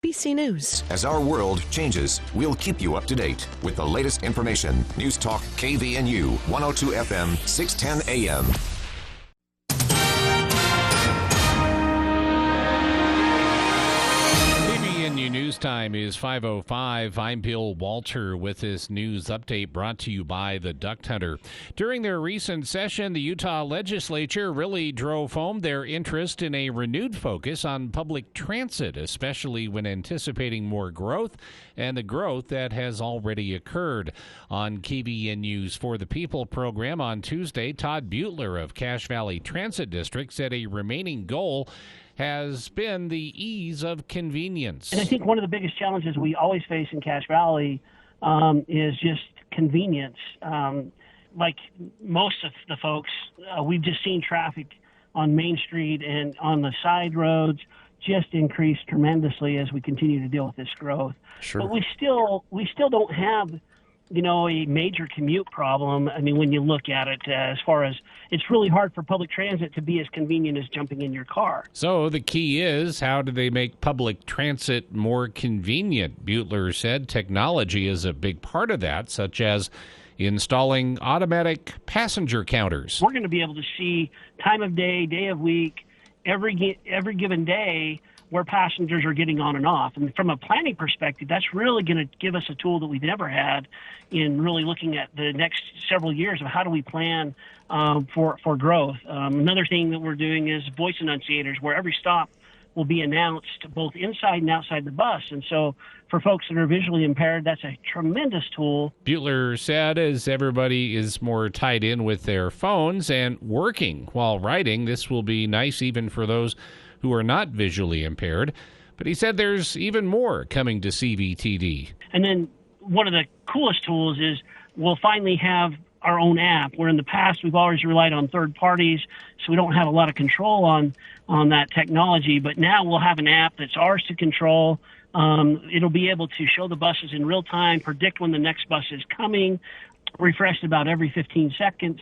ABC News. As our world changes, we'll keep you up to date with the latest information. News Talk KVNU 102 FM 610 AM. News time is 5:05. I'm Bill Walter with this news update brought to you by the Duck Hunter. During their recent session, the Utah legislature really drove home their interest in a renewed focus on public transit, especially when anticipating more growth and the growth that has already occurred. On KVNU's For the People program on Tuesday, Todd Butler of Cache Valley Transit District said a remaining goal has been the ease of convenience. And I think one of the biggest challenges we always face in Cache Valley is just convenience. Like most of the folks, we've just seen traffic on Main Street and on the side roads just increase tremendously as we continue to deal with this growth. Sure. But we still don't have, a major commute problem. I mean, when you look at it, as far as it's really hard for public transit to be as convenient as jumping in your car. So the key is, how do they make public transit more convenient? Butler said technology is a big part of that, such as installing automatic passenger counters. We're going to be able to see time of day, day of week, every given day, where passengers are getting on and off. And from a planning perspective, that's really going to give us a tool that we've never had in really looking at the next several years of how do we plan for growth. Another thing that we're doing is voice enunciators, where every stop will be announced both inside and outside the bus. And so for folks that are visually impaired, that's a tremendous tool. Butler said as everybody is more tied in with their phones and working while riding, this will be nice even for those who are not visually impaired. But he said there's even more coming to CVTD. And then one of the coolest tools is we'll finally have our own app, where in the past we've always relied on third parties, so we don't have a lot of control on that technology. But now we'll have an app that's ours to control. It'll be able to show the buses in real time, predict when the next bus is coming, refreshed about every 15 seconds.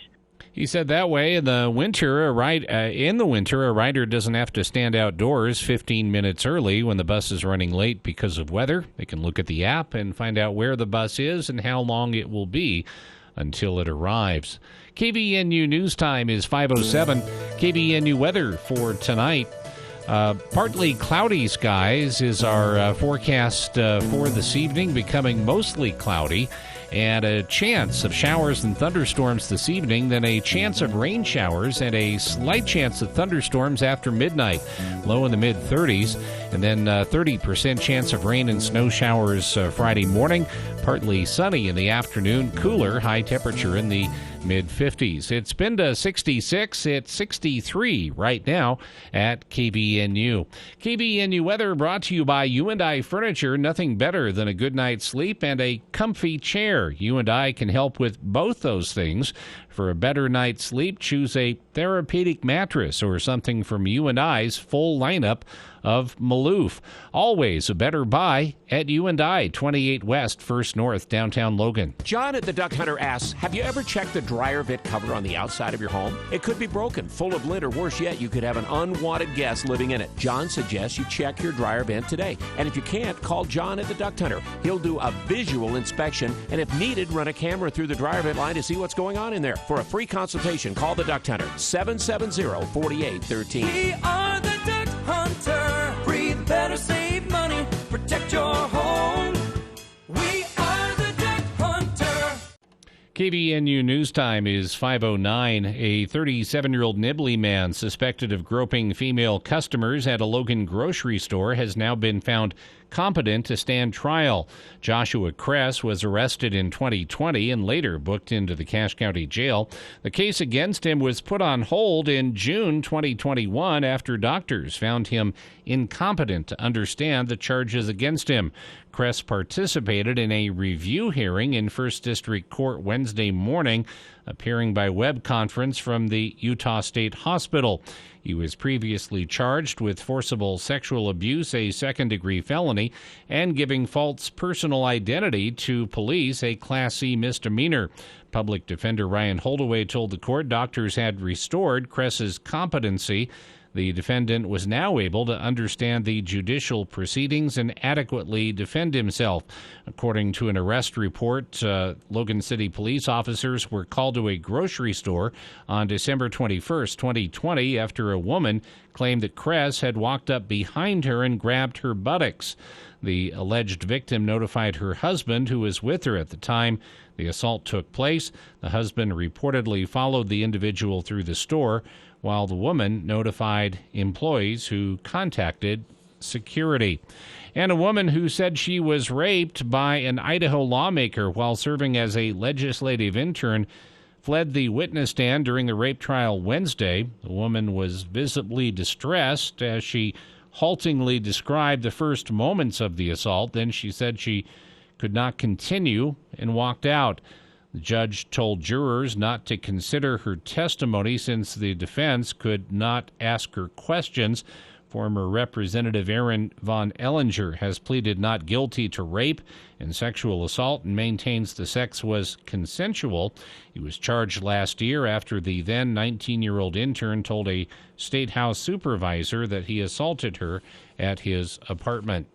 He said that way in the winter, a rider doesn't have to stand outdoors 15 minutes early when the bus is running late because of weather. They can look at the app and find out where the bus is and how long it will be until it arrives. KVNU News Time is 5:07. KVNU weather for tonight. Partly cloudy skies is our forecast for this evening, becoming mostly cloudy, and a chance of showers and thunderstorms this evening, then a chance of rain showers and a slight chance of thunderstorms after midnight, low in the mid-30s, and then 30% chance of rain and snow showers Friday morning, partly sunny in the afternoon, cooler, high temperature in the mid-50s. It's been to 66. It's 63 right now at KVNU. KVNU weather brought to you by U&I Furniture. Nothing better than a good night's sleep and a comfy chair. U&I can help with both those things. For a better night's sleep, choose a therapeutic mattress or something from U&I's full lineup of Maloof. Always a better buy at U&I, 28 West, 1st North, downtown Logan. John at the Duck Hunter asks, have you ever checked the dryer vent cover on the outside of your home? It could be broken, full of lint, or worse yet, you could have an unwanted guest living in it. John suggests you check your dryer vent today. And if you can't, call John at the Duck Hunter. He'll do a visual inspection, and if needed, run a camera through the dryer vent line to see what's going on in there. For a free consultation, call the Duck Hunter, 770-4813. We are the Duck Hunter. Breathe better, save money, protect your home. We are the Duck Hunter. KVNU News Time is 5:09. A 37-year-old Nibley man suspected of groping female customers at a Logan grocery store has now been found competent to stand trial. Joshua Kress was arrested in 2020 and later booked into the Cache County Jail. The case against him was put on hold in June 2021 after doctors found him incompetent to understand the charges against him. Kress participated in a review hearing in 1st District Court Wednesday morning, appearing by web conference from the Utah State Hospital. He was previously charged with forcible sexual abuse, a second-degree felony, and giving false personal identity to police, a Class C misdemeanor. Public Defender Ryan Holdaway told the court doctors had restored Kress's competency. The defendant was now able to understand the judicial proceedings and adequately defend himself. According to an arrest report, Logan City police officers were called to a grocery store on December 21st, 2020, after a woman claimed that Kress had walked up behind her and grabbed her buttocks. The alleged victim notified her husband, who was with her at the time the assault took place. The husband reportedly followed the individual through the store, while the woman notified employees who contacted security. And a woman who said she was raped by an Idaho lawmaker while serving as a legislative intern fled the witness stand during the rape trial Wednesday. The woman was visibly distressed as she haltingly described the first moments of the assault. Then she said she could not continue and walked out. The judge told jurors not to consider her testimony since the defense could not ask her questions. Former Representative Aaron Von Ellinger has pleaded not guilty to rape and sexual assault and maintains the sex was consensual. He was charged last year after the then 19-year-old intern told a state house supervisor that he assaulted her at his apartment.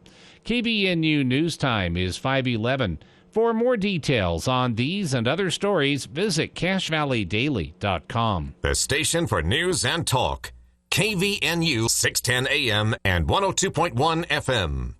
KBNU News Time is 5:11. For more details on these and other stories, visit CashValleyDaily.com. The station for news and talk. KVNU 610 AM and 102.1 FM.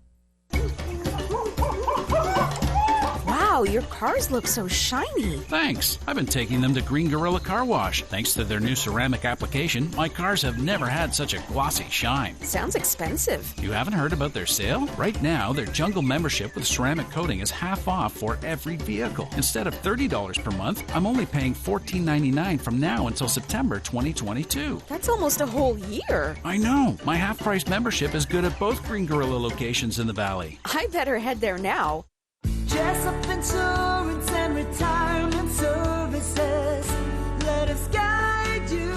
Wow, your cars look so shiny. Thanks. I've been taking them to Green Gorilla Car Wash. Thanks to their new ceramic application, my cars have never had such a glossy shine. Sounds expensive. You haven't heard about their sale? Right now, their Jungle membership with ceramic coating is half off for every vehicle. Instead of $30 per month, I'm only paying $14.99 from now until September 2022. That's almost a whole year. I know. My half-price membership is good at both Green Gorilla locations in the Valley. I better head there now. Jessup Insurance and Retirement Services. Let us guide you.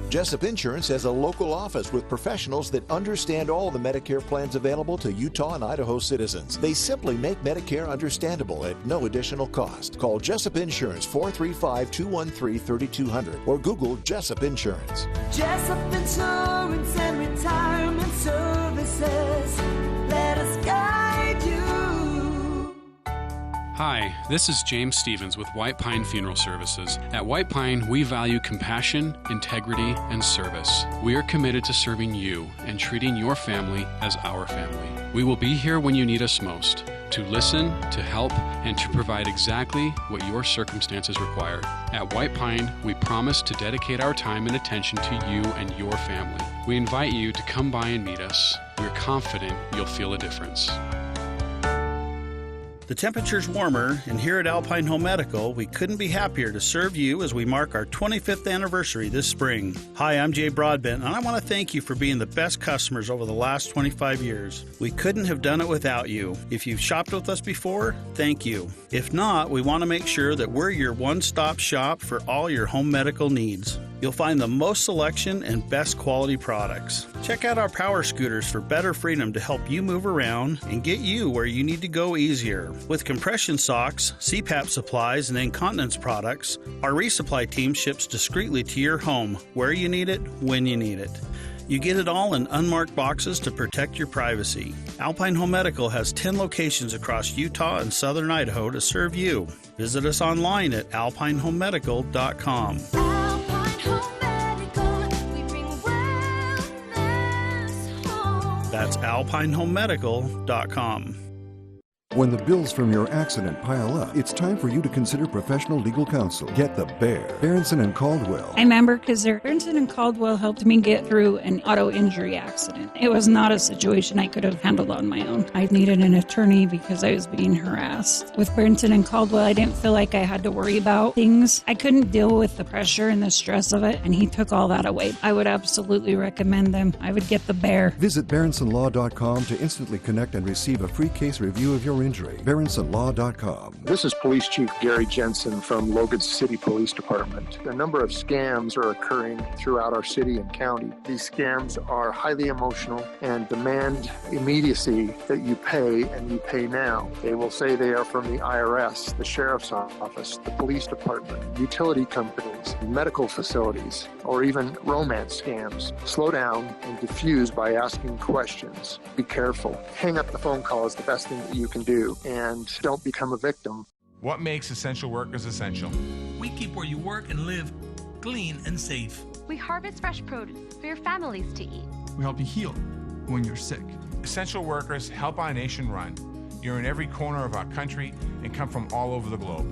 Jessup Insurance has a local office with professionals that understand all the Medicare plans available to Utah and Idaho citizens. They simply make Medicare understandable at no additional cost. Call Jessup Insurance 435-213-3200 or Google Jessup Insurance. Jessup Insurance and Retirement Services. Let us guide you. Hi, this is James Stevens with White Pine Funeral Services. At White Pine, we value compassion, integrity, and service. We are committed to serving you and treating your family as our family. We will be here when you need us most, to listen, to help, and to provide exactly what your circumstances require. At White Pine, we promise to dedicate our time and attention to you and your family. We invite you to come by and meet us. We're confident you'll feel a difference. The temperature's warmer, and here at Alpine Home Medical, we couldn't be happier to serve you as we mark our 25th anniversary this spring. Hi, I'm Jay Broadbent, and I want to thank you for being the best customers over the last 25 years. We couldn't have done it without you. If you've shopped with us before, thank you. If not, we want to make sure that we're your one-stop shop for all your home medical needs. You'll find the most selection and best quality products. Check out our power scooters for better freedom to help you move around and get you where you need to go easier. With compression socks, CPAP supplies, and incontinence products, our resupply team ships discreetly to your home where you need it, when you need it. You get it all in unmarked boxes to protect your privacy. Alpine Home Medical has 10 locations across Utah and southern Idaho to serve you. Visit us online at alpinehomemedical.com. That's alpinehomemedical.com. When the bills from your accident pile up, it's time for you to consider professional legal counsel. Get the Bear. Berenson and Caldwell. I'm Amber Kizzer. Berenson and Caldwell helped me get through an auto injury accident. It was not a situation I could have handled on my own. I needed an attorney because I was being harassed. With Berenson and Caldwell, I didn't feel like I had to worry about things. I couldn't deal with the pressure and the stress of it, and he took all that away. I would absolutely recommend them. I would get the Bear. Visit BerensonLaw.com to instantly connect and receive a free case review of your injury. BerensonLaw.com. This is Police Chief Gary Jensen from Logan City Police Department. A number of scams are occurring throughout our city and county. These scams are highly emotional and demand immediacy that you pay, and you pay now. They will say they are from the IRS, the Sheriff's Office, the Police Department, utility companies, medical facilities, or even romance scams. Slow down and diffuse by asking questions. Be careful. Hang up the phone call is the best thing that you can do, and don't become a victim. What makes essential workers essential? We keep where you work and live clean and safe. We harvest fresh produce for your families to eat. We help you heal when you're sick. Essential workers help our nation run. You're in every corner of our country and come from all over the globe.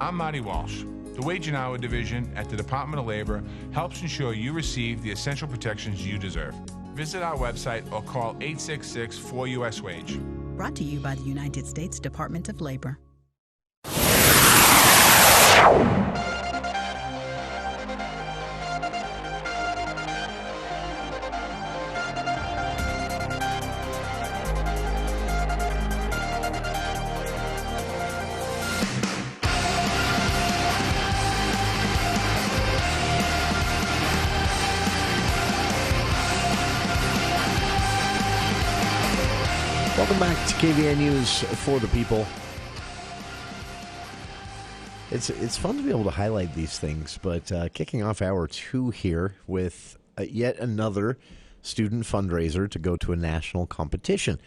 I'm Marty Walsh. The Wage and Hour Division at the Department of Labor helps ensure you receive the essential protections you deserve. Visit our website or call 866-4US-WAGE. Brought to you by the United States Department of Labor. Welcome back to KVN News for the people. It's fun to be able to highlight these things, but kicking off hour 2 here with yet another student fundraiser to go to a national competition.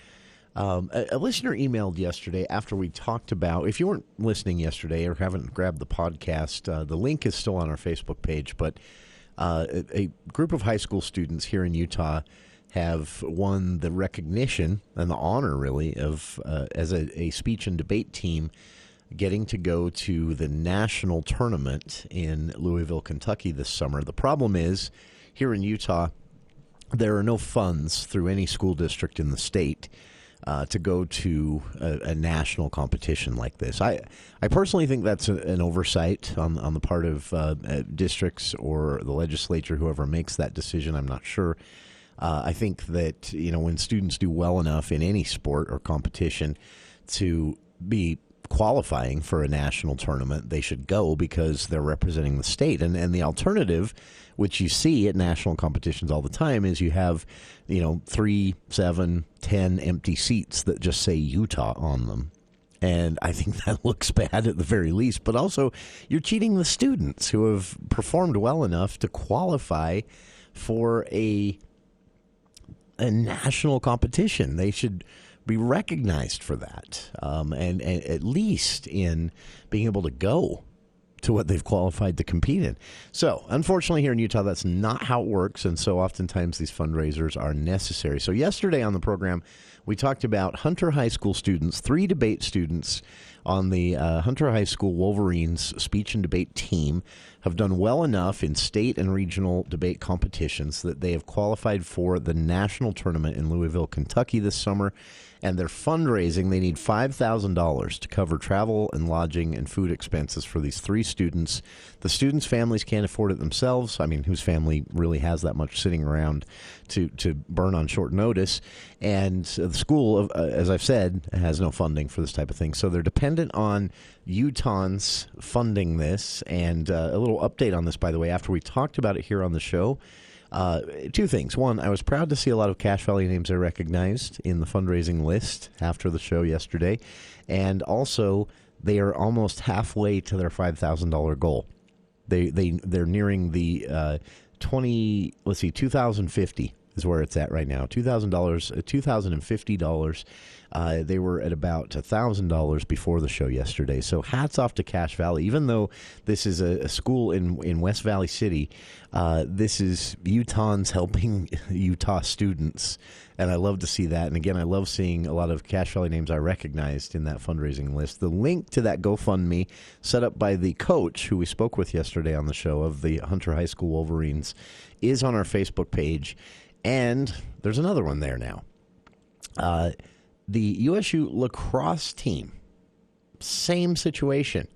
A listener emailed yesterday after we talked about, if you weren't listening yesterday or haven't grabbed the podcast, the link is still on our Facebook page, but a group of high school students here in Utah have won the recognition and the honor, really, of as a speech and debate team getting to go to the national tournament in Louisville, Kentucky this summer. The problem is, here in Utah, there are no funds through any school district in the state to go to a national competition like this. I personally think that's an oversight on the part of districts or the legislature, whoever makes that decision. I'm not sure. I think that, when students do well enough in any sport or competition to be qualifying for a national tournament, they should go because they're representing the state. And the alternative, which you see at national competitions all the time, is you have, 3, 7, 10 empty seats that just say Utah on them. And I think that looks bad at the very least. But also, you're cheating the students who have performed well enough to qualify for a national competition. They should be recognized for that, and at least in being able to go to what they've qualified to compete in. So, unfortunately, here in Utah, that's not how it works, and so oftentimes these fundraisers are necessary. So yesterday on the program, we talked about Hunter High School students, 3 debate students on the Hunter High School Wolverines speech and debate team have done well enough in state and regional debate competitions that they have qualified for the national tournament in Louisville, Kentucky this summer. And they're fundraising. They need $5,000 to cover travel and lodging and food expenses for these 3 students. The students' families can't afford it themselves. I mean, whose family really has that much sitting around to burn on short notice? And the school, as I've said, has no funding for this type of thing. So they're dependent on Utahns funding this. And a little update on this, by the way, after we talked about it here on the show. 2 things. One, I was proud to see a lot of Cache Valley names I recognized in the fundraising list after the show yesterday. And also, they are almost halfway to their $5,000 goal. They're nearing the 2,050 is where it's at right now. $2,050. They were at about $1,000 before the show yesterday. So hats off to Cache Valley. Even though this is a school in West Valley City, this is Utahns helping Utah students. And I love to see that. And again, I love seeing a lot of Cache Valley names I recognized in that fundraising list. The link to that GoFundMe set up by the coach who we spoke with yesterday on the show of the Hunter High School Wolverines is on our Facebook page. And there's another one there now. The USU lacrosse team, same situation.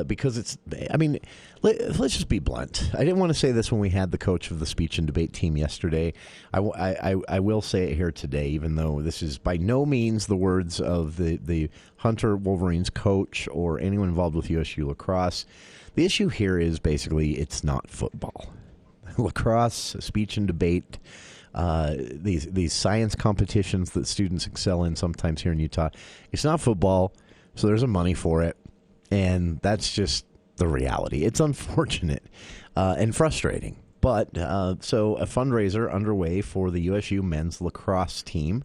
because it's, I mean, let's just be blunt. I didn't want to say this when we had the coach of the speech and debate team yesterday. I will say it here today, even though this is by no means the words of the Hunter Wolverines coach or anyone involved with USU lacrosse. The issue here is basically it's not football. Lacrosse, speech and debate, these science competitions that students excel in sometimes here in Utah, it's not football, so there's a money for it, and that's just the reality. It's unfortunate and frustrating, but so a fundraiser underway for the USU men's lacrosse team,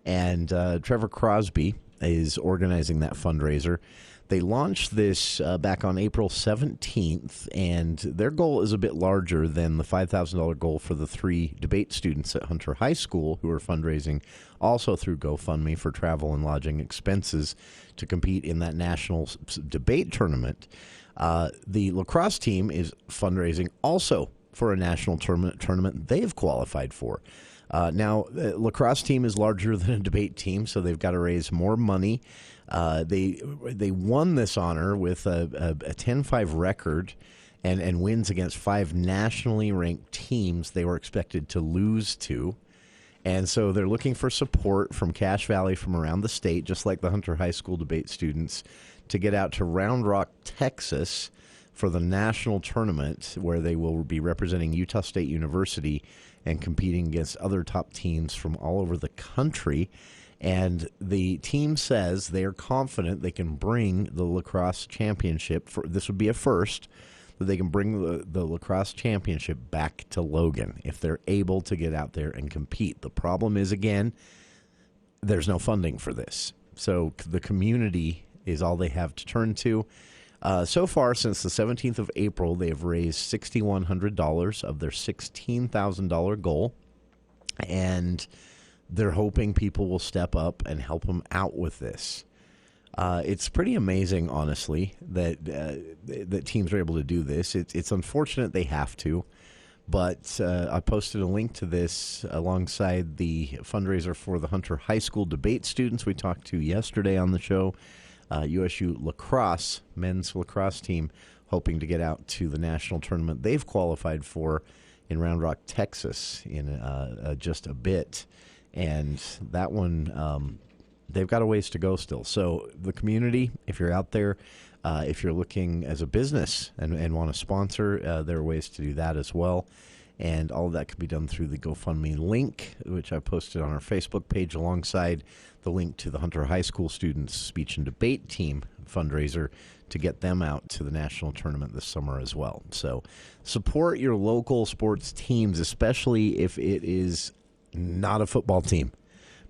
and Trevor Crosby is organizing that fundraiser. They launched this back on April 17th, and their goal is a bit larger than the $5,000 goal for the 3 debate students at Hunter High School who are fundraising also through GoFundMe for travel and lodging expenses to compete in that national debate tournament. The lacrosse team is fundraising also for a national tournament they've qualified for. Now, the lacrosse team is larger than a debate team, so they've got to raise more money. They won this honor with a 10-5 record and wins against 5 nationally ranked teams they were expected to lose to. And so they're looking for support from Cache Valley, from around the state, just like the Hunter High School debate students, to get out to Round Rock, Texas for the national tournament where they will be representing Utah State University and competing against other top teams from all over the country. And the team says they are confident they can bring the lacrosse championship. This would be a first, that they can bring the lacrosse championship back to Logan if they're able to get out there and compete. The problem is, again, there's no funding for this. So the community is all they have to turn to. So far, since the 17th of April, they have raised $6,100 of their $16,000 goal, and they're hoping people will step up and help them out with this. It's pretty amazing, honestly, that teams are able to do this. It's unfortunate they have to, but I posted a link to this alongside the fundraiser for the Hunter High School debate students we talked to yesterday on the show. USU lacrosse, men's lacrosse team, hoping to get out to the national tournament they've qualified for in Round Rock, Texas in just a bit. And that one, they've got a ways to go still. So the community, if you're out there, if you're looking as a business and want to sponsor, there are ways to do that as well. And all of that can be done through the GoFundMe link, which I posted on our Facebook page alongside the link to the Hunter High School students' speech and debate team fundraiser to get them out to the national tournament this summer as well. So support your local sports teams, especially if it is not a football team,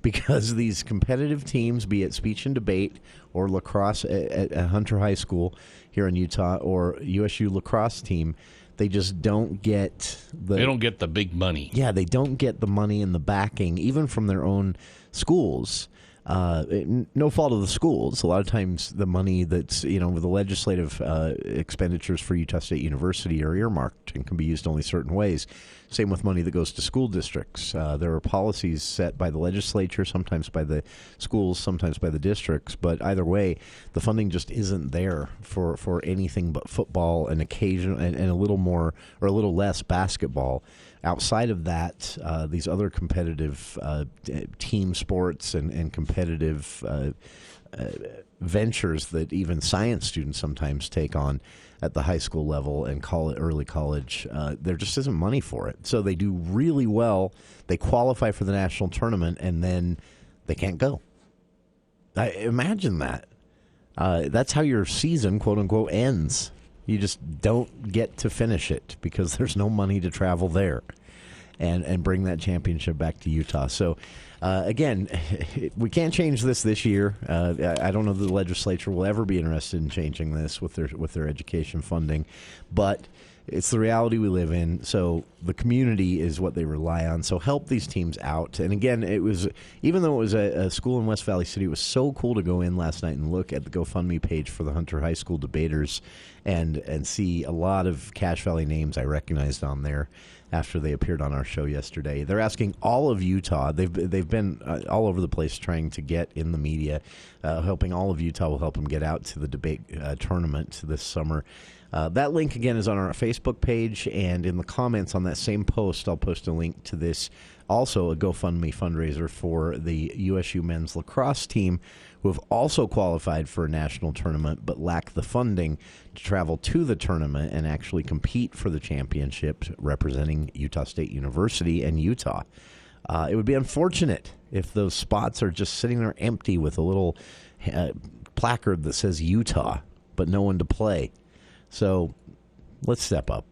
because these competitive teams, be it speech and debate or lacrosse at Hunter High School here in Utah or USU lacrosse team, they just don't get They don't get the big money. Yeah, they don't get the money and the backing, even from their own schools. No fault of the schools. A lot of times the money that's, with the legislative expenditures for Utah State University are earmarked and can be used only certain ways. Same with money that goes to school districts. There are policies set by the legislature, sometimes by the schools, sometimes by the districts. But either way, the funding just isn't there for anything but football and occasional and a little more or a little less basketball. Outside of that, these other competitive team sports and competitive ventures that even science students sometimes take on at the high school level and early college, there just isn't money for it. So they do really well. They qualify for the national tournament, and then they can't go. Imagine that. That's how your season, quote unquote, ends. You just don't get to finish it because there's no money to travel there and bring that championship back to Utah. So, again, we can't change this year. I don't know if the legislature will ever be interested in changing this with their education funding, but it's the reality we live in. So the community is what they rely on. So help these teams out. And again, even though it was a school in West Valley City, it was so cool to go in last night and look at the GoFundMe page for the Hunter High School debaters and see a lot of Cache Valley names I recognized on there. after they appeared on our show yesterday. They're asking all of Utah. They've been all over the place trying to get in the media, hoping all of Utah will help them get out to the debate tournament this summer. That link, again, is on our Facebook page, and in the comments on that same post, I'll post a link to this, also a GoFundMe fundraiser for the USU men's lacrosse team, who have also qualified for a national tournament but lack the funding to travel to the tournament and actually compete for the championship representing Utah State University and Utah. It would be unfortunate if those spots are just sitting there empty with a little placard that says Utah, but no one to play. So let's step up.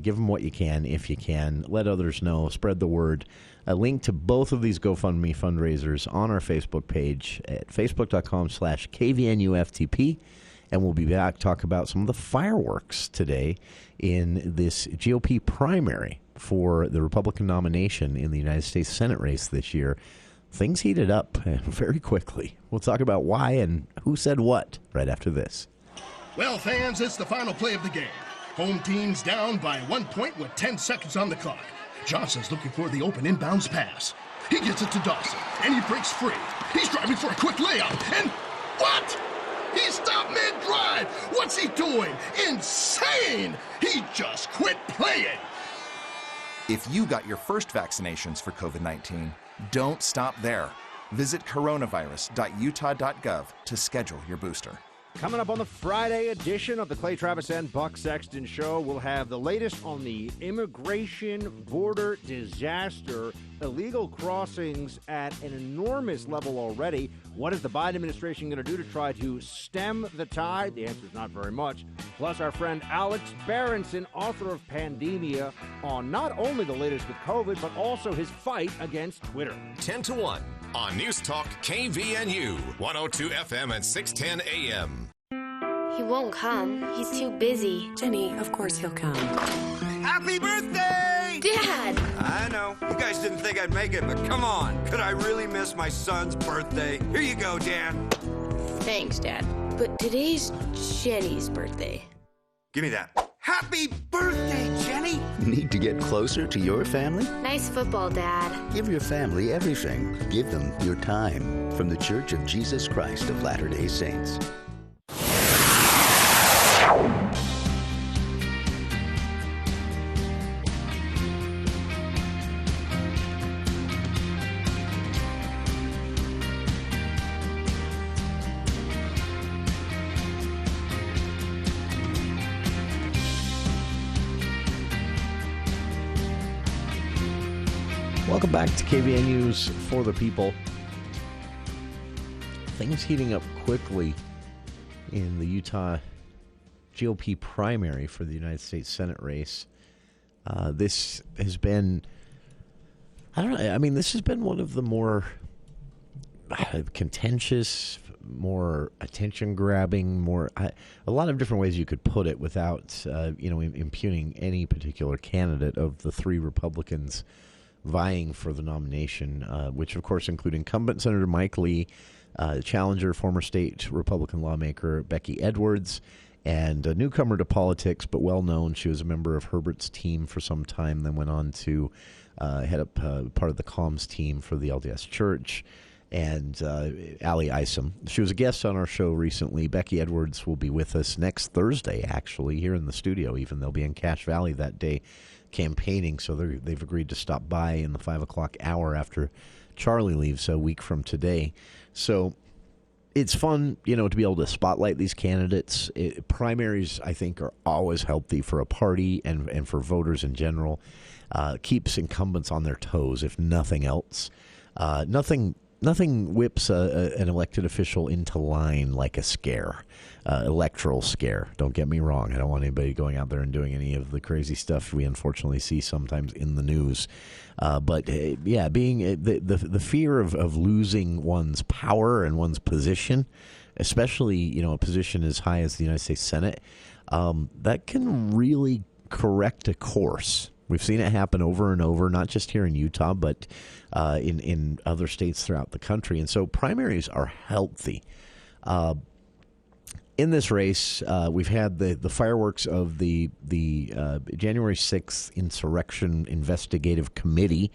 Give them what you can if you can. Let others know. Spread the word. A link to both of these GoFundMe fundraisers on our Facebook page at facebook.com/KVNUFTP. And we'll be back to talk about some of the fireworks today in this GOP primary for the Republican nomination in the United States Senate race this year. Things heated up very quickly. We'll talk about why and who said what right after this. Well, fans, it's the final play of the game. Home team's down by 1 point with 10 seconds on the clock. Johnson's looking for the open inbounds pass. He gets it to Dawson, and he breaks free. He's driving for a quick layup, and what? He stopped mid-drive. What's he doing? Insane! He just quit playing. If you got your first vaccinations for COVID-19, don't stop there. Visit coronavirus.utah.gov to schedule your booster. Coming up on the Friday edition of the Clay Travis and Buck Sexton Show, we'll have the latest on the immigration border disaster, illegal crossings at an enormous level already. What is the Biden administration going to do to try to stem the tide? The answer is not very much. Plus, our friend Alex Berenson, author of Pandemia, on not only the latest with COVID, but also his fight against Twitter. 10 to 1 on News Talk KVNU, 102 FM and 610 AM. He won't come. He's too busy. Jenny, of course he'll come. Happy birthday! Dad! I know. You guys didn't think I'd make it, but come on. Could I really miss my son's birthday? Here you go, Dan. Thanks, Dad. But today's Jenny's birthday. Give me that. Happy birthday, Jenny! Need to get closer to your family? Nice football, Dad. Give your family everything. Give them your time. From the Church of Jesus Christ of Latter-day Saints. Welcome back to KVN News for the People. Things heating up quickly in the Utah GOP primary for the United States Senate race. This has been, this has been one of the more contentious, more attention-grabbing, a lot of different ways you could put it without, impugning any particular candidate of the three Republicans vying for the nomination, which, of course, include incumbent Senator Mike Lee, challenger, former state Republican lawmaker Becky Edwards, and a newcomer to politics, but well-known. She was a member of Herbert's team for some time, then went on to head up part of the comms team for the LDS Church, and Allie Isom. She was a guest on our show recently. Becky Edwards will be with us next Thursday, actually, here in the studio, even. They'll be in Cache Valley that day campaigning, so they've agreed to stop by in the 5 o'clock hour after Charlie leaves a week from today. So it's fun, to be able to spotlight these candidates. Primaries, I think, are always healthy for a party and for voters in general. Keeps incumbents on their toes, if nothing else. Nothing whips an elected official into line like a scare, electoral scare. Don't get me wrong. I don't want anybody going out there and doing any of the crazy stuff we unfortunately see sometimes in the news. But being the fear of losing one's power and one's position, especially a position as high as the United States Senate, that can really correct a course. We've seen it happen over and over, not just here in Utah, but in other states throughout the country. And so primaries are healthy. in this race, we've had the fireworks of the January 6th Insurrection Investigative Committee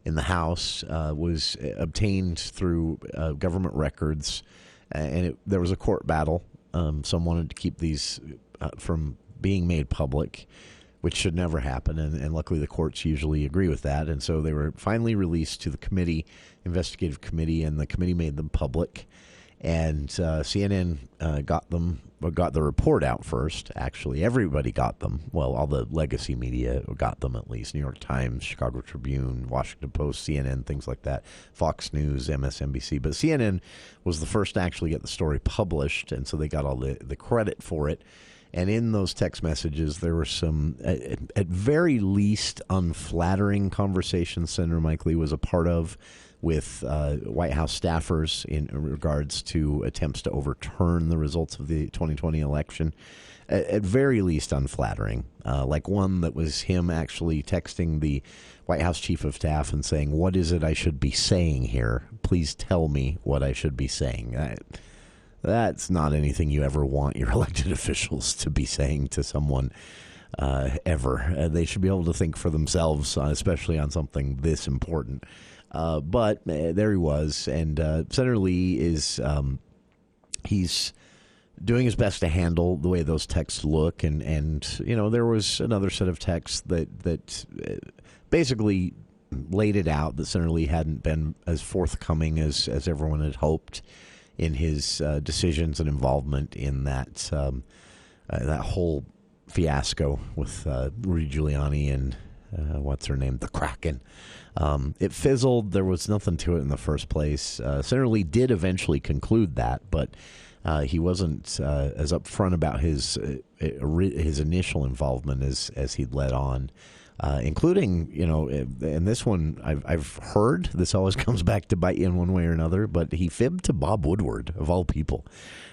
in the House was obtained through government records, and there was a court battle. Some wanted to keep these from being made public, which should never happen, and luckily the courts usually agree with that, and so they were finally released to the investigative committee, and the committee made them public. And CNN got the report out first. Actually, everybody got them. Well, all the legacy media got them at least. New York Times, Chicago Tribune, Washington Post, CNN, things like that. Fox News, MSNBC. But CNN was the first to actually get the story published, and so they got all the credit for it. And in those text messages, there were some, at very least, unflattering conversations Senator Mike Lee was a part of with White House staffers in regards to attempts to overturn the results of the 2020 election. At very least unflattering, like one that was him actually texting the White House chief of staff and saying, "What is it I should be saying here? Please tell me what I should be saying." That's not anything you ever want your elected officials to be saying to someone ever. They should be able to think for themselves, especially on something this important. But there he was, and Senator Lee is he's doing his best to handle the way those texts look, and you know, there was another set of texts that basically laid it out that Senator Lee hadn't been as forthcoming as everyone had hoped in his decisions and involvement in that that whole fiasco with Rudy Giuliani and what's her name, the Kraken. It fizzled. There was nothing to it in the first place. Senator Lee did eventually conclude that, but he wasn't as upfront about his initial involvement as he'd let on, including, you know, and this one I've heard, this always comes back to bite you in one way or another, but he fibbed to Bob Woodward, of all people.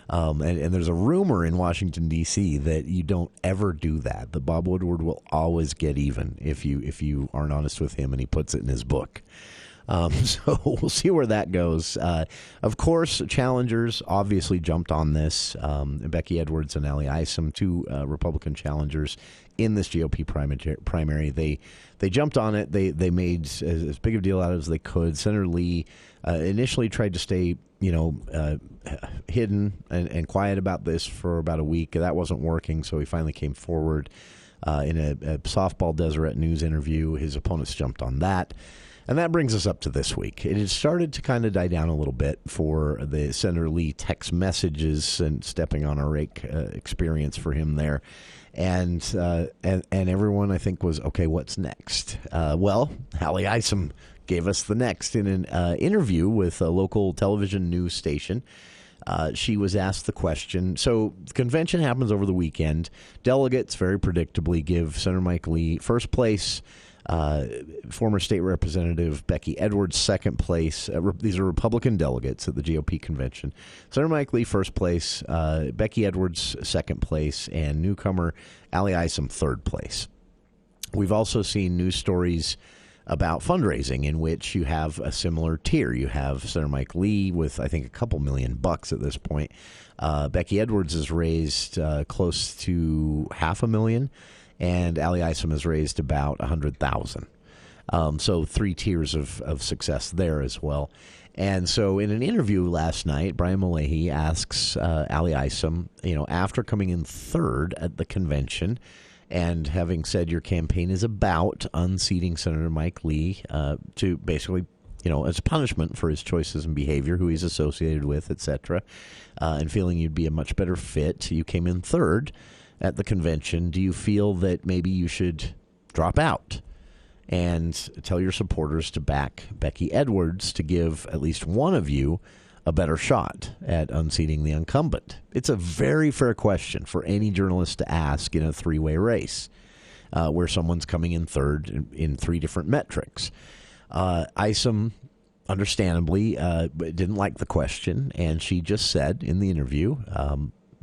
And there's a rumor in Washington, D.C. that you don't ever do that. That Bob Woodward will always get even if you aren't honest with him, and he puts it in his book. So we'll see where that goes. Of course, challengers obviously jumped on this. Becky Edwards and Allie Isom, two Republican challengers in this GOP primary. They jumped on it. They made as big a deal out as they could. Senator Lee initially tried to stay, hidden and quiet about this for about a week. That wasn't working, so he finally came forward in a softball Deseret News interview. His opponents jumped on that. And that brings us up to this week. It had started to kind of die down a little bit for the Senator Lee text messages and stepping on a rake experience for him there. And everyone, I think, was, okay, what's next? Well, Allie Isom gave us the next in an interview with a local television news station. She was asked the question. So the convention happens over the weekend. Delegates very predictably give Senator Mike Lee first place, former state representative Becky Edwards second place. These are Republican delegates at the GOP convention. Senator Mike Lee first place, Becky Edwards second place, and newcomer Allie Isom third place. We've also seen news stories about fundraising in which you have a similar tier. You have Senator Mike Lee with, I think, a couple $1 million at this point. Becky Edwards has raised close to $500,000, and Allie Isom has raised about $100,000. So 3 tiers of success there as well. And so in an interview last night, Brian Mullehy asks Allie Isom, after coming in third at the convention, and having said your campaign is about unseating Senator Mike Lee to basically, as punishment for his choices and behavior, who he's associated with, etc., and feeling you'd be a much better fit, you came in third at the convention. Do you feel that maybe you should drop out and tell your supporters to back Becky Edwards to give at least one of you a better shot at unseating the incumbent? It's a very fair question for any journalist to ask in a 3-way race where someone's coming in third in 3 different metrics. Isom, understandably, didn't like the question, and she just said in the interview,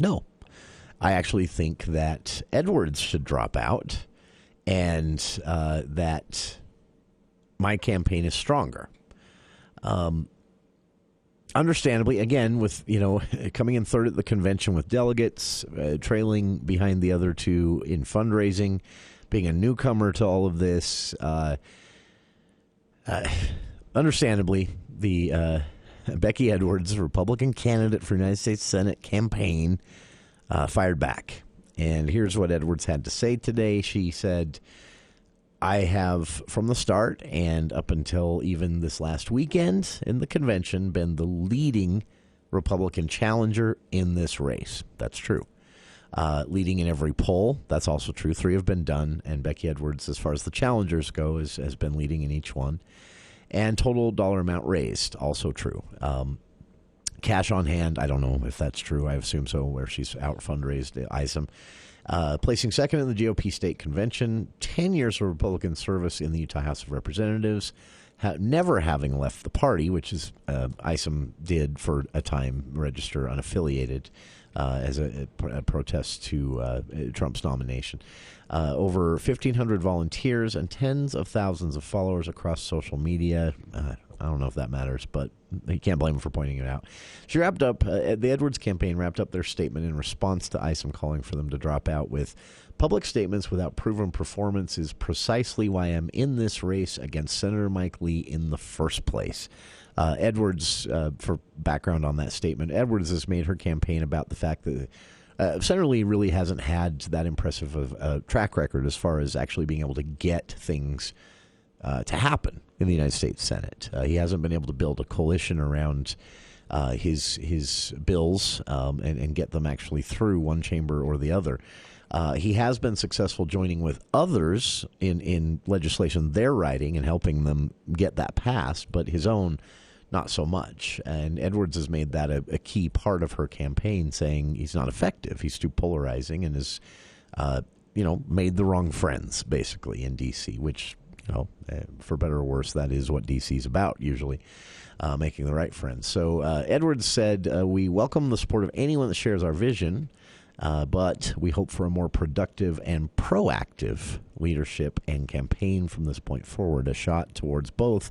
no, I actually think that Edwards should drop out and that my campaign is stronger. understandably, again, with, coming in third at the convention with delegates, trailing behind the other two in fundraising, being a newcomer to all of this, understandably, the Becky Edwards, Republican candidate for United States Senate campaign, fired back. And here's what Edwards had to say today. She said, I have, from the start and up until even this last weekend in the convention, been the leading Republican challenger in this race. That's true. Leading in every poll. That's also true. 3 have been done. And Becky Edwards, as far as the challengers go, has been leading in each one. And total dollar amount raised, also true. Cash on hand, I don't know if that's true. I assume so, where she's out fundraised ISM. Placing second in the GOP state convention, 10 years of Republican service in the Utah House of Representatives, never having left the party, which is ISM did for a time register unaffiliated as a protest to Trump's nomination. Over 1,500 volunteers and tens of thousands of followers across social media. I don't know if that matters, but you can't blame him for pointing it out. She wrapped up, the Edwards campaign wrapped up their statement in response to ISM calling for them to drop out with, public statements without proven performance is precisely why I'm in this race against Senator Mike Lee in the first place. Edwards, for background on that statement, Edwards has made her campaign about the fact that Senator Lee really hasn't had that impressive of a track record as far as actually being able to get things to happen in the United States Senate. He hasn't been able to build a coalition around his bills and get them actually through one chamber or the other. He has been successful joining with others in legislation they're writing and helping them get that passed, but his own, not so much. And Edwards has made that a key part of her campaign, saying he's not effective. He's too polarizing and has, made the wrong friends, basically, in D.C., which, for better or worse, that is what D.C. is about, usually, making the right friends. So Edwards said, we welcome the support of anyone that shares our vision, but we hope for a more productive and proactive leadership and campaign from this point forward, a shot towards both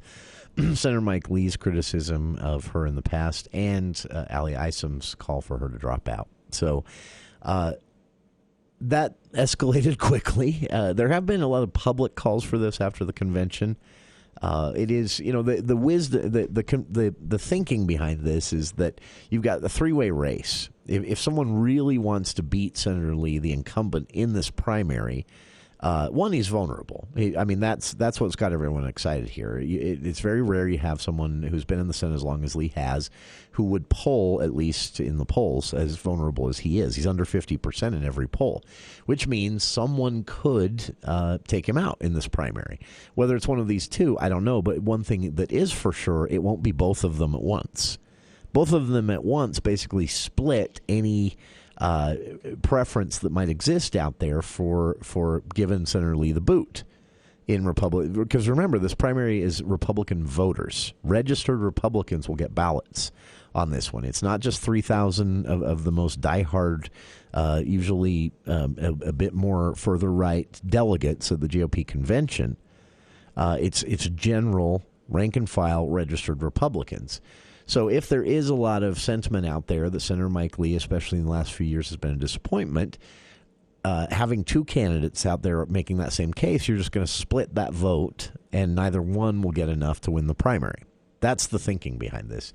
Senator Mike Lee's criticism of her in the past and Ali Isom's call for her to drop out. So that escalated quickly. There have been a lot of public calls for this after the convention. It is, the wisdom, the thinking behind this is that you've got the three-way race. If someone really wants to beat Senator Lee, the incumbent, in this primary, one, he's vulnerable. That's what's got everyone excited here. It's very rare you have someone who's been in the Senate as long as Lee has, who would poll, at least in the polls, as vulnerable as he is. He's under 50% in every poll, which means someone could take him out in this primary. Whether it's one of these two, I don't know. But one thing that is for sure, it won't be both of them at once. Both of them at once basically split any preference that might exist out there for giving Senator Lee the boot in Republican. Because remember, this primary is Republican voters. Registered Republicans will get ballots on this one. It's not just 3,000 of the most diehard, usually a bit more further right delegates of the GOP convention. It's general rank and file registered Republicans. So if there is a lot of sentiment out there that Senator Mike Lee, especially in the last few years, has been a disappointment, having two candidates out there making that same case, you're just going to split that vote, and neither one will get enough to win the primary. That's the thinking behind this.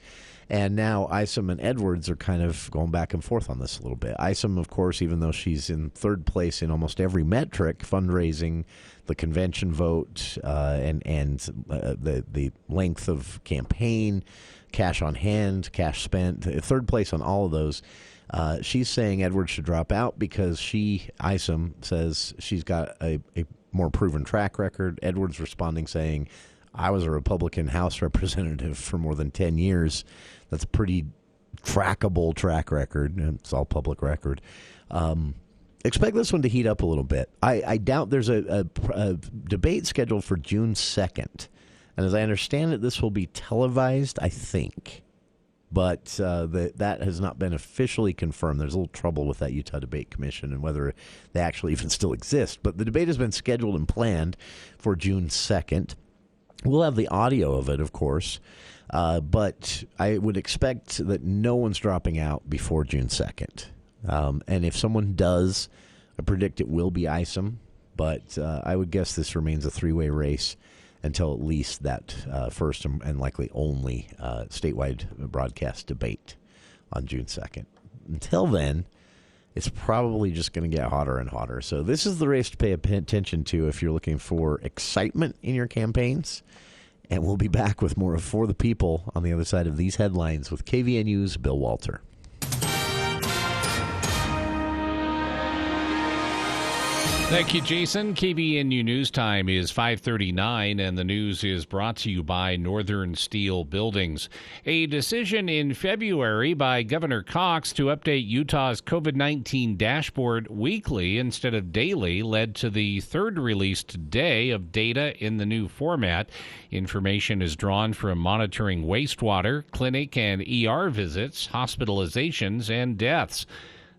And now Isom and Edwards are kind of going back and forth on this a little bit. Isom, of course, even though she's in third place in almost every metric, fundraising, the convention vote, and the length of campaign, cash on hand, cash spent, third place on all of those. She's saying Edwards should drop out because Isom, says she's got a more proven track record. Edwards responding saying, I was a Republican House representative for more than 10 years. That's a pretty trackable track record. It's all public record. Expect this one to heat up a little bit. I doubt there's a debate scheduled for June 2nd. And as I understand it, this will be televised, I think. But that has not been officially confirmed. There's a little trouble with that Utah Debate Commission and whether they actually even still exist. But the debate has been scheduled and planned for June 2nd. We'll have the audio of it, of course. But I would expect that no one's dropping out before June 2nd. And if someone does, I predict it will be Isom. But I would guess this remains a three-way race until at least that first and likely only statewide broadcast debate on June 2nd. Until then, it's probably just going to get hotter and hotter. So this is the race to pay attention to if you're looking for excitement in your campaigns. And we'll be back with more of For the People on the other side of these headlines with KVNU's Bill Walter. Thank you, Jason. KVNU News Time is 5:39, and the news is brought to you by Northern Steel Buildings. A decision in February by Governor Cox to update Utah's COVID-19 dashboard weekly instead of daily led to the third release today of data in the new format. Information is drawn from monitoring wastewater, clinic and ER visits, hospitalizations, and deaths.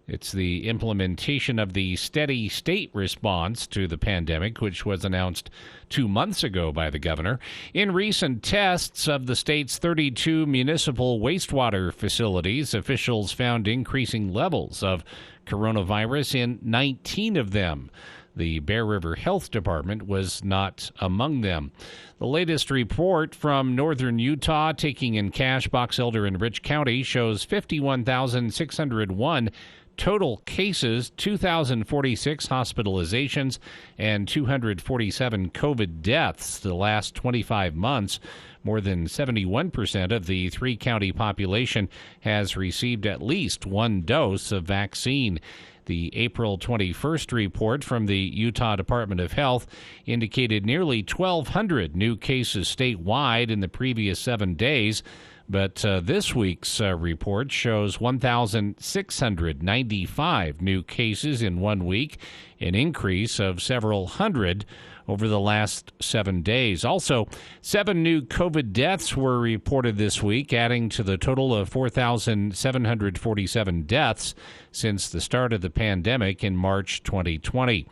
It's the implementation of the steady state response to the pandemic, which was announced 2 months ago by the governor. In recent tests of the state's 32 municipal wastewater facilities, officials found increasing levels of coronavirus in 19 of them. The Bear River Health Department was not among them. The latest report from northern Utah, taking in cash, Box Elder, and Rich County, shows 51,601 total cases, 2,046 hospitalizations, and 247 COVID deaths the last 25 months. More than 71% of the three-county population has received at least one dose of vaccine. The April 21st report from the Utah Department of Health indicated nearly 1,200 new cases statewide in the previous 7 days. But this week's report shows 1,695 new cases in 1 week, an increase of several hundred over the last 7 days. Also, 7 new COVID deaths were reported this week, adding to the total of 4,747 deaths since the start of the pandemic in March 2020.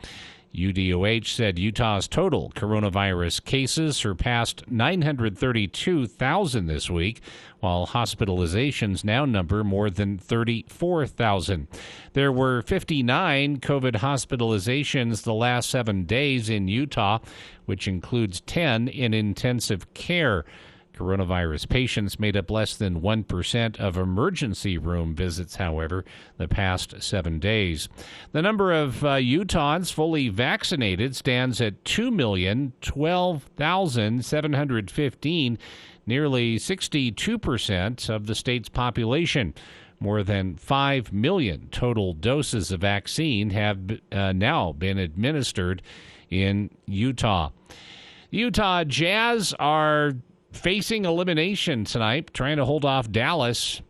UDOH said Utah's total coronavirus cases surpassed 932,000 this week, while hospitalizations now number more than 34,000. There were 59 COVID hospitalizations the last 7 days in Utah, which includes 10 in intensive care. Coronavirus patients made up less than 1% of emergency room visits, however, the past 7 days. The number of Utahns fully vaccinated stands at 2,012,715, nearly 62% of the state's population. More than 5 million total doses of vaccine have now been administered in Utah. The Utah Jazz are facing elimination tonight, trying to hold off Dallas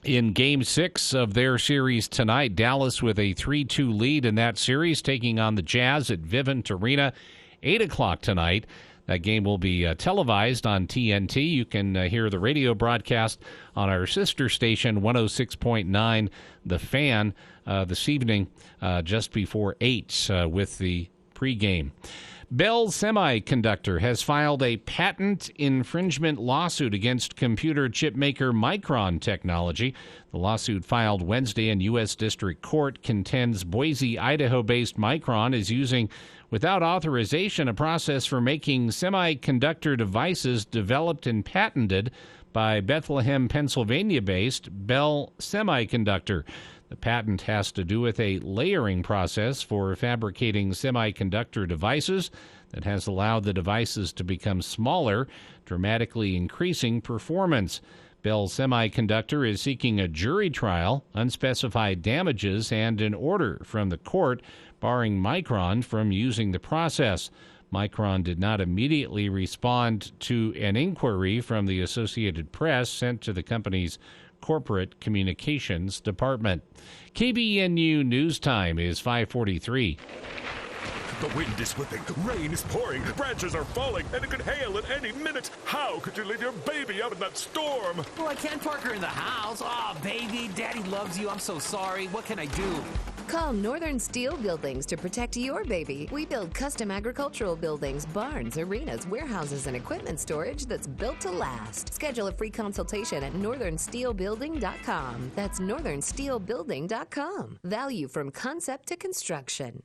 in Game 6 of their series tonight. Dallas with a 3-2 lead in that series, taking on the Jazz at Vivint Arena, 8 o'clock tonight. That game will be televised on TNT. You can hear the radio broadcast on our sister station, 106.9 The Fan, this evening just before 8 with the pregame. Bell Semiconductor has filed a patent infringement lawsuit against computer chip maker Micron Technology. The lawsuit, filed Wednesday in U.S. District Court, contends Boise, Idaho-based Micron is using, without authorization, a process for making semiconductor devices developed and patented by Bethlehem, Pennsylvania-based Bell Semiconductor. The patent has to do with a layering process for fabricating semiconductor devices that has allowed the devices to become smaller, dramatically increasing performance. Bell Semiconductor is seeking a jury trial, unspecified damages, and an order from the court barring Micron from using the process. Micron did not immediately respond to an inquiry from the Associated Press sent to the company's Corporate Communications Department. KBNU News Time is 5:43. The wind is whipping, rain is pouring, branches are falling, and it could hail at any minute. How could you leave your baby out in that storm? Well, I can't park her in the house. Oh, baby, Daddy loves you. I'm so sorry. What can I do? Call Northern Steel Buildings to protect your baby. We build custom agricultural buildings, barns, arenas, warehouses, and equipment storage that's built to last. Schedule a free consultation at northernsteelbuilding.com. That's northernsteelbuilding.com. Value from concept to construction.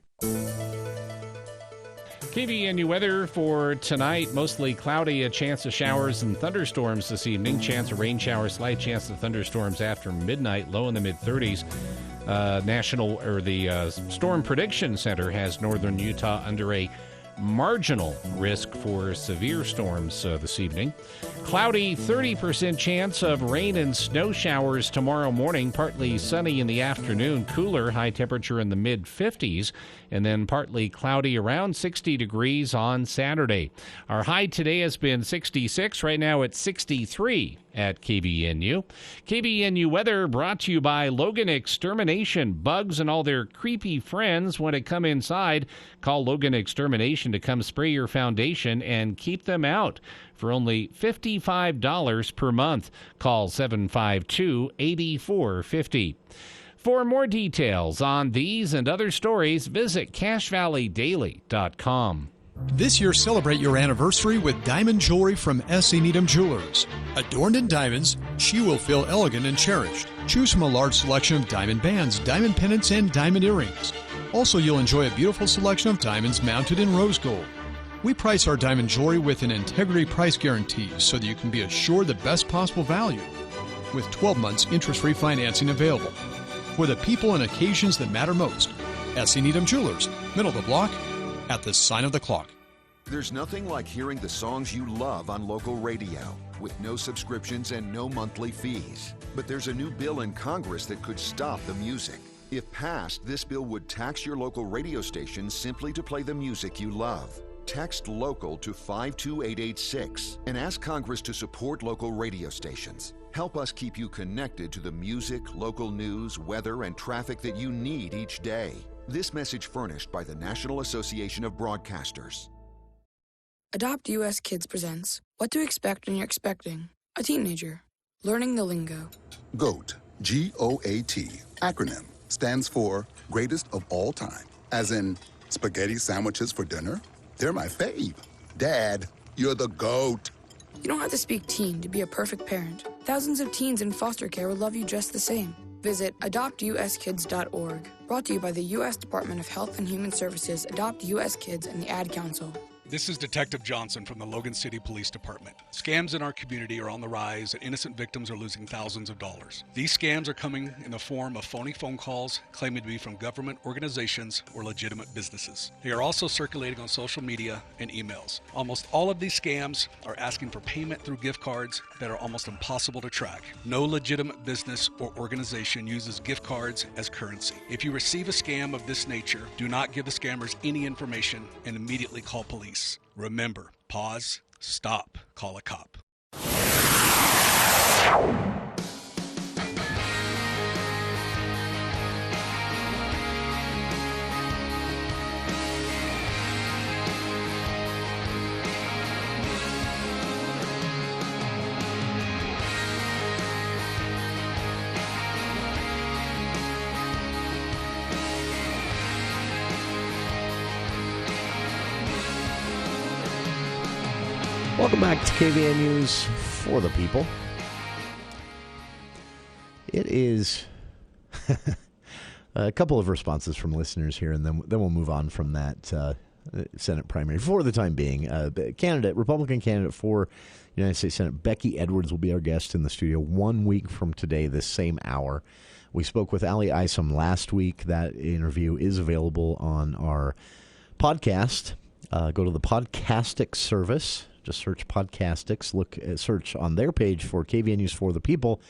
KVNU weather for tonight, mostly cloudy, a chance of showers and thunderstorms this evening. Chance of rain showers, slight chance of thunderstorms after midnight, low in the mid-30s. The Storm Prediction Center has northern Utah under a marginal risk for severe storms this evening. Cloudy, 30% chance of rain and snow showers tomorrow morning. Partly sunny in the afternoon. Cooler, high temperature in the mid-50s. And then partly cloudy, around 60 degrees on Saturday. Our high today has been 66. Right now it's 63 at KVNU. KVNU weather brought to you by Logan Extermination. Bugs and all their creepy friends want to come inside. Call Logan Extermination to come spray your foundation and keep them out for only $55 per month. Call 752-8450. For more details on these and other stories, visit CashValleyDaily.com. This year, celebrate your anniversary with diamond jewelry from S.E. Needham Jewelers. Adorned in diamonds, she will feel elegant and cherished. Choose from a large selection of diamond bands, diamond pendants, and diamond earrings. Also, you'll enjoy a beautiful selection of diamonds mounted in rose gold. We price our diamond jewelry with an integrity price guarantee so that you can be assured the best possible value. With 12 months interest-free financing available. For the people and occasions that matter most. S.E. Needham Jewelers, middle of the block, at the sign of the clock. There's nothing like hearing the songs you love on local radio, with no subscriptions and no monthly fees. But there's a new bill in Congress that could stop the music. If passed, this bill would tax your local radio station simply to play the music you love. Text LOCAL to 52886 and ask Congress to support local radio stations. Help us keep you connected to the music, local news, weather, and traffic that you need each day. This message furnished by the National Association of Broadcasters. Adopt US Kids presents What to Expect When You're Expecting a Teenager. Learning the lingo. GOAT, G-O-A-T, acronym, stands for Greatest of All Time. As in, spaghetti sandwiches for dinner? They're my fave. Dad, you're the GOAT. You don't have to speak teen to be a perfect parent. Thousands of teens in foster care will love you just the same. Visit adoptuskids.org. Brought to you by the U.S. Department of Health and Human Services, Adopt U.S. Kids, and the Ad Council. This is Detective Johnson from the Logan City Police Department. Scams in our community are on the rise and innocent victims are losing thousands of dollars. These scams are coming in the form of phony phone calls claiming to be from government organizations or legitimate businesses. They are also circulating on social media and emails. Almost all of these scams are asking for payment through gift cards that are almost impossible to track. No legitimate business or organization uses gift cards as currency. If you receive a scam of this nature, do not give the scammers any information and immediately call police. Remember, pause, stop, call a cop. Welcome back to KVN News for the people. It is a couple of responses from listeners here, and then we'll move on from that Senate primary for the time being. Republican candidate for United States Senate, Becky Edwards, will be our guest in the studio 1 week from today, this same hour. We spoke with Allie Isom last week. That interview is available on our podcast. Go to the Podcastics service. Just search Podcastics. Search on their page for KVN News for the People,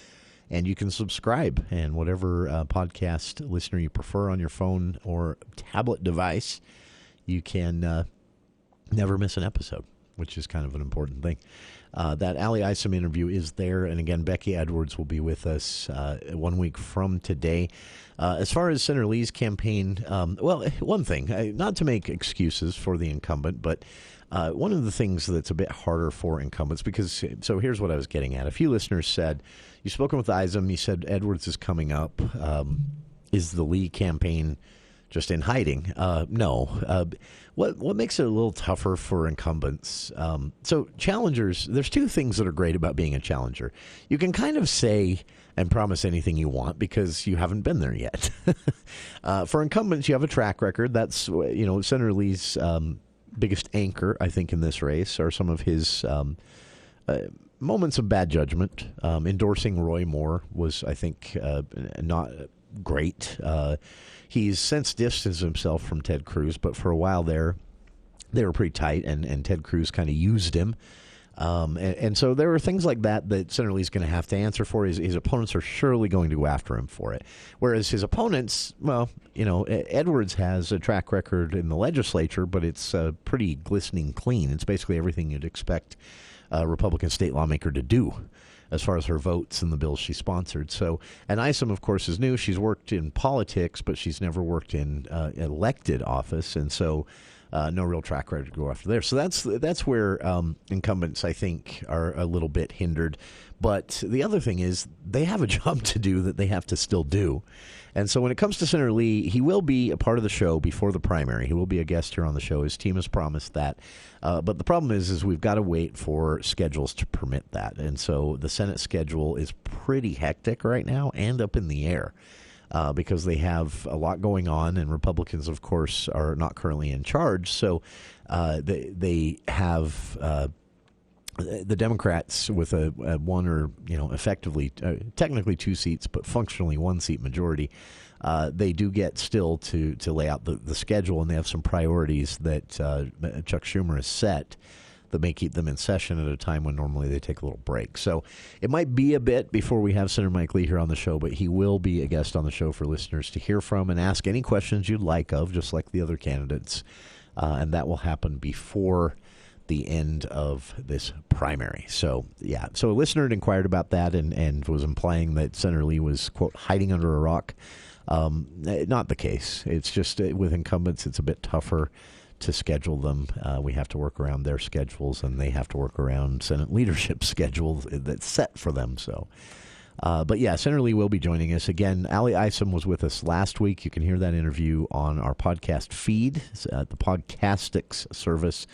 and you can subscribe. And whatever podcast listener you prefer on your phone or tablet device, you can never miss an episode, which is kind of an important thing. That Allie Isom interview is there, and again, Becky Edwards will be with us 1 week from today. As far as Senator Lee's campaign, one thing, not to make excuses for the incumbent, but one of the things that's a bit harder for incumbents, so here's what I was getting at. A few listeners said, you've spoken with Isom, you said Edwards is coming up. Is the Lee campaign just in hiding? No. What makes it a little tougher for incumbents? So challengers, there's two things that are great about being a challenger. You can kind of say and promise anything you want because you haven't been there yet. For incumbents, you have a track record. That's, Senator Lee's biggest anchor, I think, in this race are some of his moments of bad judgment. Endorsing Roy Moore was, I think, not great. He's since distanced himself from Ted Cruz, but for a while there, they were pretty tight, and Ted Cruz kind of used him. And so there are things like that Senator Lee's going to have to answer for. His opponents are surely going to go after him for it. Whereas his opponents, Edwards has a track record in the legislature, but it's pretty glistening clean. It's basically everything you'd expect a Republican state lawmaker to do as far as her votes and the bills she sponsored. So, and Isom, of course, is new. She's worked in politics, but she's never worked in elected office, and so no real track record to go after there. So that's where incumbents, I think, are a little bit hindered. But the other thing is they have a job to do that they have to still do. And so when it comes to Senator Lee, he will be a part of the show before the primary. He will be a guest here on the show. His team has promised that. But the problem is we've got to wait for schedules to permit that. And so the Senate schedule is pretty hectic right now and up in the air because they have a lot going on. And Republicans, of course, are not currently in charge. So they have the Democrats with a one or, effectively, technically 2 seats, but functionally 1 seat majority. They do get still to lay out the schedule, and they have some priorities that Chuck Schumer has set that may keep them in session at a time when normally they take a little break. So it might be a bit before we have Senator Mike Lee here on the show, but he will be a guest on the show for listeners to hear from and ask any questions you'd like of, just like the other candidates. And that will happen before the end of this primary. So, yeah. So a listener had inquired about that and was implying that Senator Lee was, quote, hiding under a rock. Not the case. It's just with incumbents, it's a bit tougher to schedule them. We have to work around their schedules, and they have to work around Senate leadership schedules that's set for them. So, but yeah, Senator Lee will be joining us again. Ali Isom was with us last week. You can hear that interview on our podcast feed, the Podcastics service.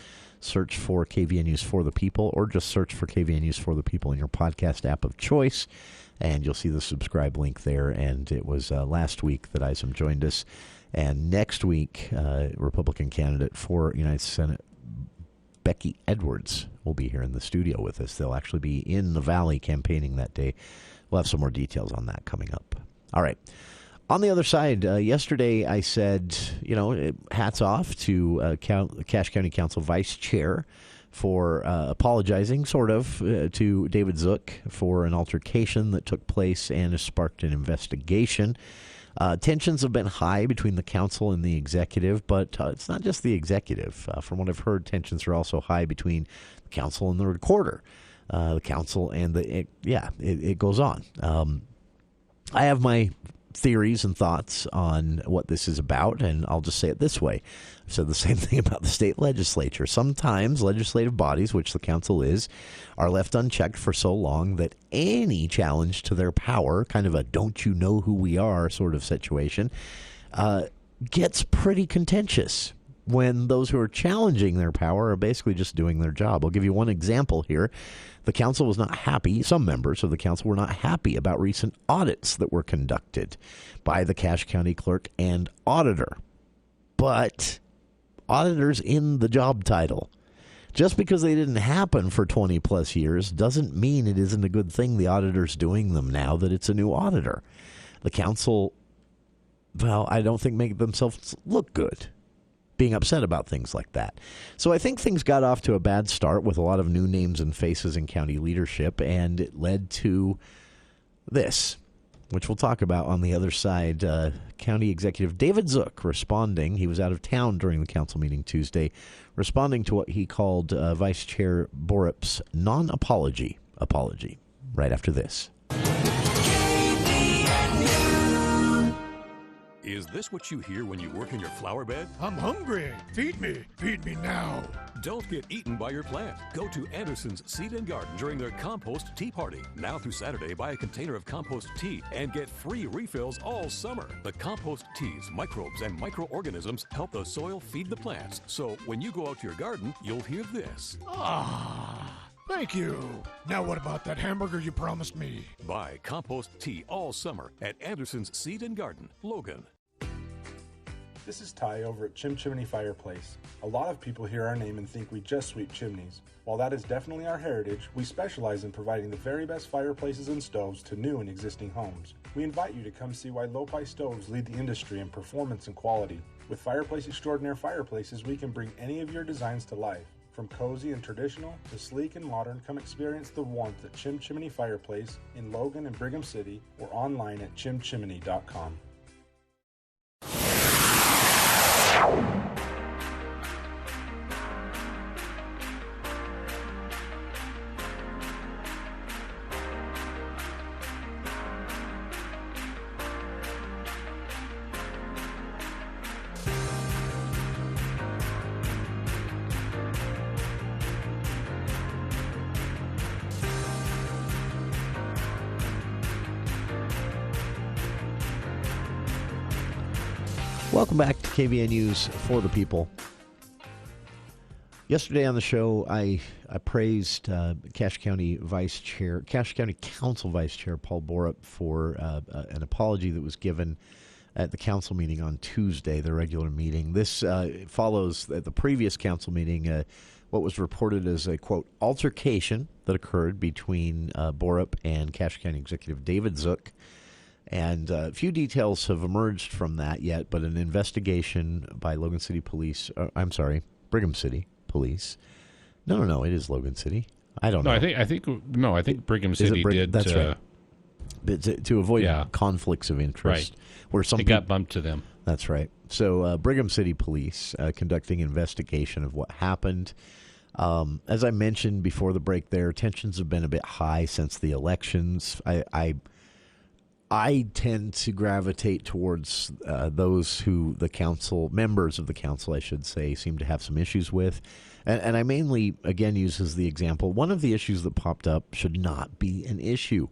Search for KVN News for the People, or just search for KVN News for the People in your podcast app of choice, and you'll see the subscribe link there. And it was last week that Isom joined us. And next week, Republican candidate for United Senate, Becky Edwards, will be here in the studio with us. They'll actually be in the Valley campaigning that day. We'll have some more details on that coming up. All right. On the other side, yesterday I said, hats off to Cache County Council Vice Chair for apologizing, sort of, to David Zook for an altercation that took place and has sparked an investigation. Tensions have been high between the council and the executive, but it's not just the executive. From what I've heard, tensions are also high between the council and the recorder. The council and it goes on. I have my theories and thoughts on what this is about, and I'll just say it this way. I've said the same thing about the state legislature. Sometimes legislative bodies, which the council is, are left unchecked for so long that any challenge to their power, kind of a don't you know who we are sort of situation, gets pretty contentious when those who are challenging their power are basically just doing their job. I'll give you one example here. The council was not happy. Some members of the council were not happy about recent audits that were conducted by the Cache County clerk and auditor. But auditors in the job title. Just because they didn't happen for 20 plus years doesn't mean it isn't a good thing the auditor's doing them now that it's a new auditor. The council, I don't think make themselves look good being upset about things like that. So I think things got off to a bad start with a lot of new names and faces in county leadership, and it led to this, which we'll talk about on the other side. County Executive David Zook responding. He was out of town during the council meeting Tuesday, responding to what he called Vice Chair Borup's non-apology apology. Right after this. Is this what you hear when you work in your flower bed? I'm hungry. Feed me. Feed me now. Don't get eaten by your plant. Go to Anderson's Seed and Garden during their Compost Tea Party. Now through Saturday, buy a container of compost tea and get free refills all summer. The compost teas, microbes, and microorganisms help the soil feed the plants. So when you go out to your garden, you'll hear this. Thank you. Now what about that hamburger you promised me? Buy compost tea all summer at Anderson's Seed and Garden, Logan. This is Ty over at Chim Chimney Fireplace. A lot of people hear our name and think we just sweep chimneys. While that is definitely our heritage, we specialize in providing the very best fireplaces and stoves to new and existing homes. We invite you to come see why Lopi Stoves lead the industry in performance and quality. With Fireplace Extraordinaire Fireplaces, we can bring any of your designs to life. From cozy and traditional to sleek and modern, come experience the warmth at Chim Chimney Fireplace in Logan and Brigham City or online at chimchimney.com. Welcome back to KVN News for the People. Yesterday on the show, I praised Cache County Council Vice Chair Paul Borup for an apology that was given at the council meeting on Tuesday, the regular meeting. This follows the previous council meeting, what was reported as a, quote, altercation that occurred between Borup and Cache County Executive David Zook. And a few details have emerged from that yet, but an investigation by Brigham City Police. No, it is Logan City. I don't know. I think Brigham City did. That's right. To avoid conflicts of interest, right? Where some it got bumped to them. That's right. So Brigham City Police conducting investigation of what happened. As I mentioned before the break, there tensions have been a bit high since the elections. I tend to gravitate towards those who members of the council, I should say, seem to have some issues with. And I mainly, again, use as the example, one of the issues that popped up should not be an issue.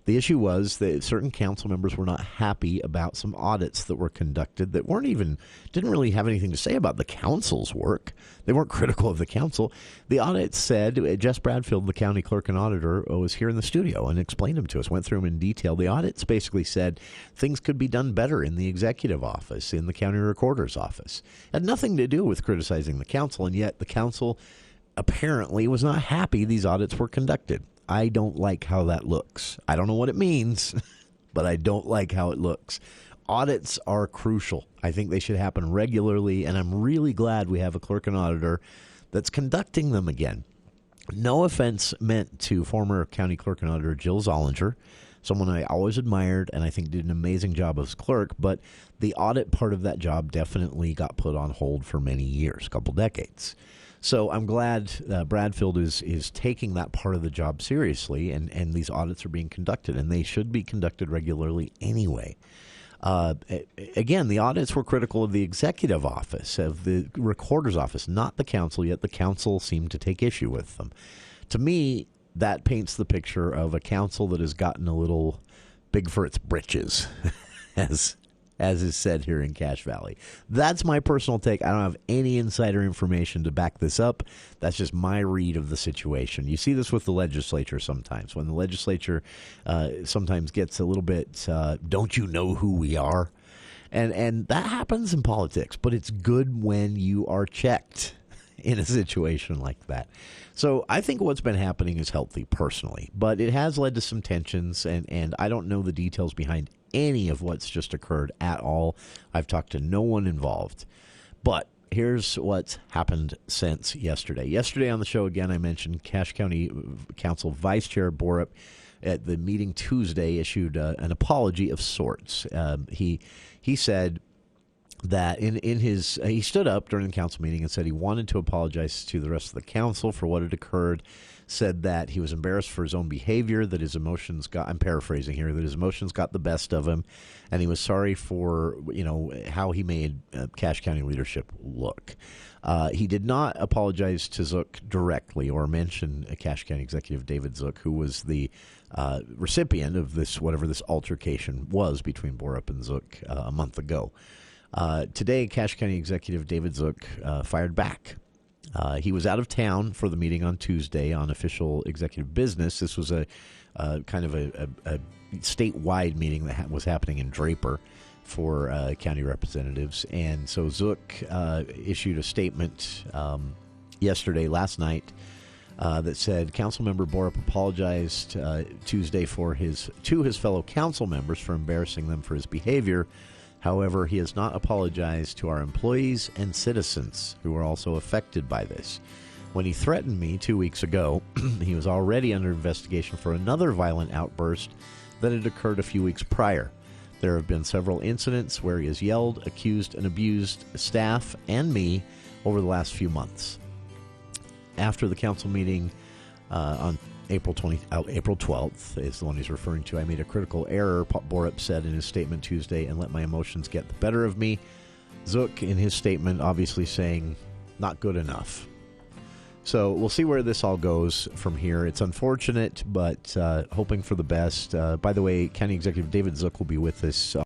The issue was that certain council members were not happy about some audits that were conducted that didn't really have anything to say about the council's work. They weren't critical of the council. The audit said, Jess Bradfield, the county clerk and auditor, was here in the studio and explained them to us, went through them in detail. The audits basically said things could be done better in the executive office, in the county recorder's office. It had nothing to do with criticizing the council, and yet the council apparently was not happy these audits were conducted. I don't like how that looks. I don't know what it means, but I don't like how it looks. Audits are crucial. I think they should happen regularly, and I'm really glad we have a clerk and auditor that's conducting them again. No offense meant to former county clerk and auditor Jill Zollinger, someone I always admired and I think did an amazing job as clerk, but the audit part of that job definitely got put on hold for many years, a couple decades. So I'm glad Bradfield is taking that part of the job seriously, and these audits are being conducted, and they should be conducted regularly anyway. Again, the audits were critical of the executive office, of the recorder's office, not the council, yet the council seemed to take issue with them. To me, that paints the picture of a council that has gotten a little big for its britches, as is said here in Cache Valley. That's my personal take. I don't have any insider information to back this up. That's just my read of the situation. You see this with the legislature sometimes. When the legislature sometimes gets a little bit, don't you know who we are? And that happens in politics, but it's good when you are checked in a situation like that. So I think what's been happening is healthy personally, but it has led to some tensions, and I don't know the details behind any of what's just occurred at all. I've talked to no one involved. But here's what's happened since yesterday. Yesterday on the show, again, I mentioned Cache County Council Vice Chair Borup at the meeting Tuesday issued an apology of sorts. He said that in his he stood up during the council meeting and said he wanted to apologize to the rest of the council for what had occurred, said that he was embarrassed for his own behavior, that his emotions got, I'm paraphrasing here, that his emotions got the best of him, and he was sorry for, how he made Cache County leadership look. He did not apologize to Zook directly or mention Cache County Executive David Zook, who was the recipient of this, whatever this altercation was between Borup and Zook a month ago. Today, Cache County Executive David Zook fired back. He was out of town for the meeting on Tuesday on official executive business. This was a kind of a statewide meeting that was happening in Draper for county representatives. And so Zook issued a statement last night, that said Councilmember Borup apologized Tuesday to his fellow council members for embarrassing them for his behavior. However, he has not apologized to our employees and citizens who are also affected by this. When he threatened me 2 weeks ago, he was already under investigation for another violent outburst that had occurred a few weeks prior. There have been several incidents where he has yelled, accused, and abused staff and me over the last few months. After the council meeting on April 12th is the one he's referring to, I made a critical error, Borup said in his statement Tuesday, and let my emotions get the better of me. Zook, in his statement, obviously saying, not good enough. So we'll see where this all goes from here. It's unfortunate, but hoping for the best. By the way, County Executive David Zook will be with us